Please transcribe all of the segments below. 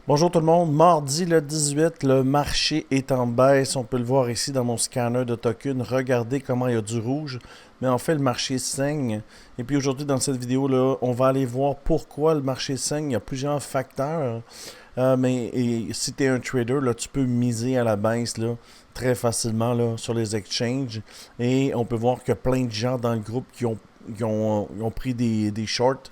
Bonjour tout le monde, mardi le 18, le marché est en baisse, on peut le voir ici dans mon scanner de token, regardez comment il y a du rouge, mais en fait le marché saigne. Et puis aujourd'hui dans cette vidéo là, on va aller voir pourquoi le marché saigne, il y a plusieurs facteurs, si tu es un trader, là, tu peux miser à la baisse là, très facilement là, sur les exchanges, et on peut voir que plein de gens dans le groupe qui ont pris des shorts,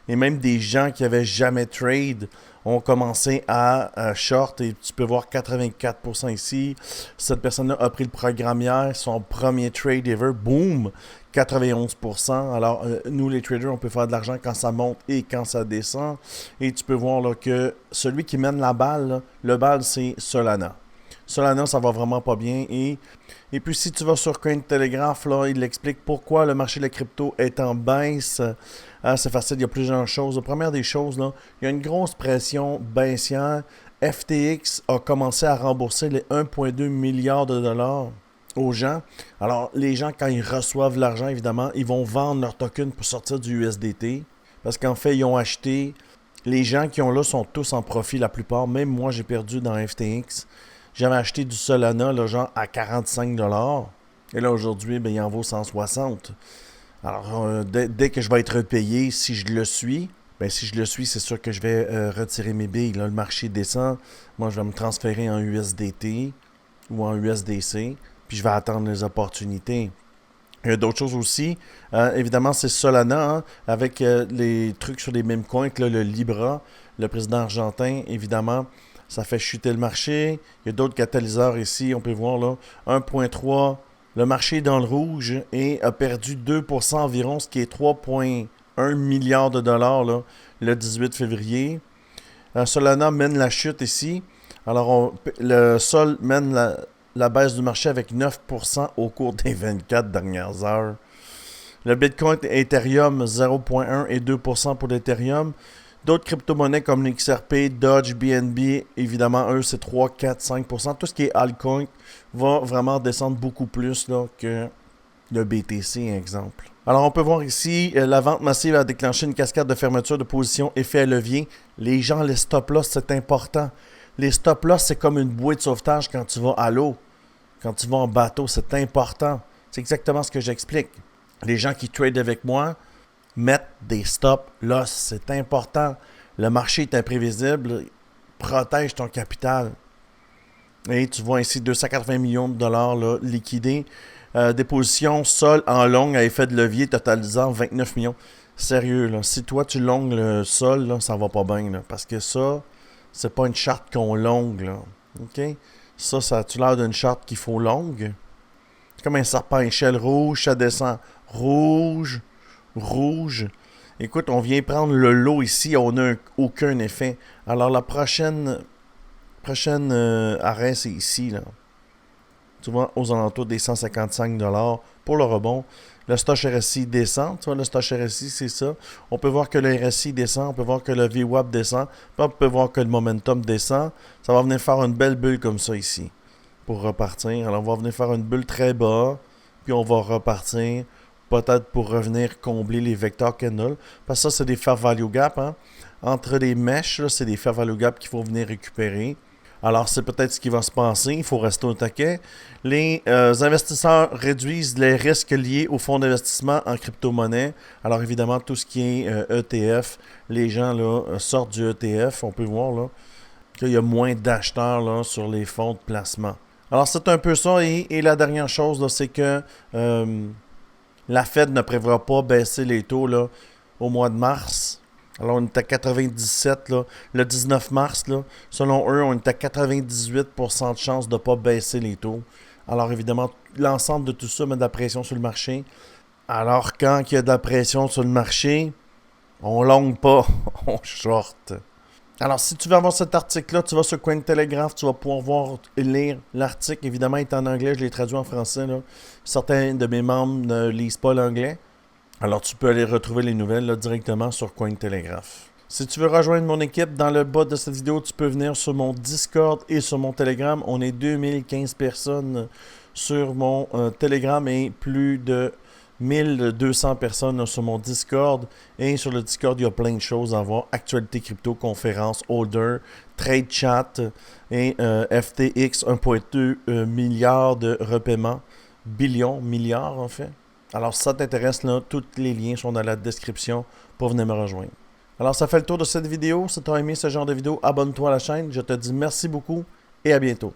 et même des gens qui avaient jamais trade ont commencé à short et tu peux voir 84% ici. Cette personne-là a pris le programme hier, son premier trade ever, boom, 91%. Alors, nous les traders, on peut faire de l'argent quand ça monte et quand ça descend. Et tu peux voir là, que celui qui mène la balle, là, le balle, c'est Solana. Solana, ça va vraiment pas bien. Et puis, si tu vas sur Cointelegraph, là, il explique pourquoi le marché de la crypto est en baisse. C'est facile, il y a plusieurs choses. La première des choses, là, il y a une grosse pression baissière. FTX a commencé à rembourser les 1,2 milliard de dollars aux gens. Alors, les gens, quand ils reçoivent l'argent, évidemment, ils vont vendre leur token pour sortir du USDT. Parce qu'en fait, ils ont acheté. Les gens qui ont là sont tous en profit, la plupart. Même moi, j'ai perdu dans FTX. J'avais acheté du Solana, là, genre à 45 dollars. Et là, aujourd'hui, ben, il en vaut 160. Alors, dès que je vais être payé, si je le suis, ben, si je le suis, c'est sûr que je vais retirer mes billes. Là, le marché descend. Moi, je vais me transférer en USDT ou en USDC. Puis, je vais attendre les opportunités. Il y a d'autres choses aussi. Évidemment, c'est Solana, hein, avec les trucs sur les mêmes coins que là, le Libra, le président argentin, évidemment. Ça fait chuter le marché. Il y a d'autres catalyseurs ici. On peut voir là 1,3. Le marché est dans le rouge et a perdu 2% environ, ce qui est 3,1 milliards de dollars là, le 18 février. Solana mène la chute ici. Alors, le Sol mène la baisse du marché avec 9% au cours des 24 dernières heures. Le Bitcoin et Ethereum 0,1 et 2% pour l'Ethereum. D'autres crypto-monnaies comme l'XRP, Dodge, BNB, évidemment, eux, c'est 3, 4, 5%. Tout ce qui est altcoin va vraiment descendre beaucoup plus là, que le BTC, exemple. Alors, on peut voir ici, la vente massive a déclenché une cascade de fermeture de position effet levier. Les gens, les stop-loss, c'est important. Les stop-loss, c'est comme une bouée de sauvetage quand tu vas à l'eau. Quand tu vas en bateau, c'est important. C'est exactement ce que j'explique. Les gens qui tradent avec moi mettent des stop-loss. C'est important. Le marché est imprévisible. Protège ton capital. Et tu vois ici 280 millions de dollars là, liquidés. Des positions sol en long à effet de levier totalisant 29 millions. Sérieux, là, si toi tu longues le sol, là, ça va pas bien. Là, parce que ça, c'est pas une charte qu'on longue. Là. OK? Ça a-tu l'air d'une charte qu'il faut longue? C'est comme un serpent à échelle rouge, ça descend rouge, rouge. Écoute, on vient prendre le lot ici, on n'a aucun effet. Alors la prochaine arrêt, c'est ici, là. Tu vois, aux alentours des 155 dollars pour le rebond. Le stock RSI descend. Tu vois, le stock RSI, c'est ça. On peut voir que le RSI descend. On peut voir que le VWAP descend. Puis on peut voir que le momentum descend. Ça va venir faire une belle bulle comme ça ici pour repartir. Alors, on va venir faire une bulle très bas. Puis on va repartir. Peut-être pour revenir combler les vecteurs candle. Parce que ça, c'est des fair value gap. Hein. Entre les mèches, là, c'est des fair value gap qu'il faut venir récupérer. Alors, c'est peut-être ce qui va se passer. Il faut rester au taquet. Les investisseurs réduisent les risques liés aux fonds d'investissement en crypto-monnaie. Alors, évidemment, tout ce qui est ETF, les gens là, sortent du ETF. On peut voir là, qu'il y a moins d'acheteurs là, sur les fonds de placement. Alors, c'est un peu ça. Et la dernière chose, là, c'est que la Fed ne prévoit pas baisser les taux là, au mois de mars. Alors, on est à 97, là. Le 19 mars, là, selon eux, on est à 98% de chance de ne pas baisser les taux. Alors, évidemment, l'ensemble de tout ça met de la pression sur le marché. Alors, quand il y a de la pression sur le marché, on longue pas, on short. Alors, si tu veux avoir cet article-là, tu vas sur Cointelegraph, tu vas pouvoir voir et lire l'article. Évidemment, il est en anglais, je l'ai traduit en français. Là. Certains de mes membres ne lisent pas l'anglais. Alors, tu peux aller retrouver les nouvelles là, directement sur Cointelegraph. Si tu veux rejoindre mon équipe, dans le bas de cette vidéo, tu peux venir sur mon Discord et sur mon Telegram. On est 2015 personnes sur mon Telegram et plus de 1200 personnes sur mon Discord. Et sur le Discord, il y a plein de choses à voir. Actualité crypto, conférence, holder, trade chat et FTX 1,2 milliard de repaiements. Billions, milliards en fait. Alors si ça t'intéresse, là, tous les liens sont dans la description pour venir me rejoindre. Alors ça fait le tour de cette vidéo. Si tu as aimé ce genre de vidéo, abonne-toi à la chaîne. Je te dis merci beaucoup et à bientôt.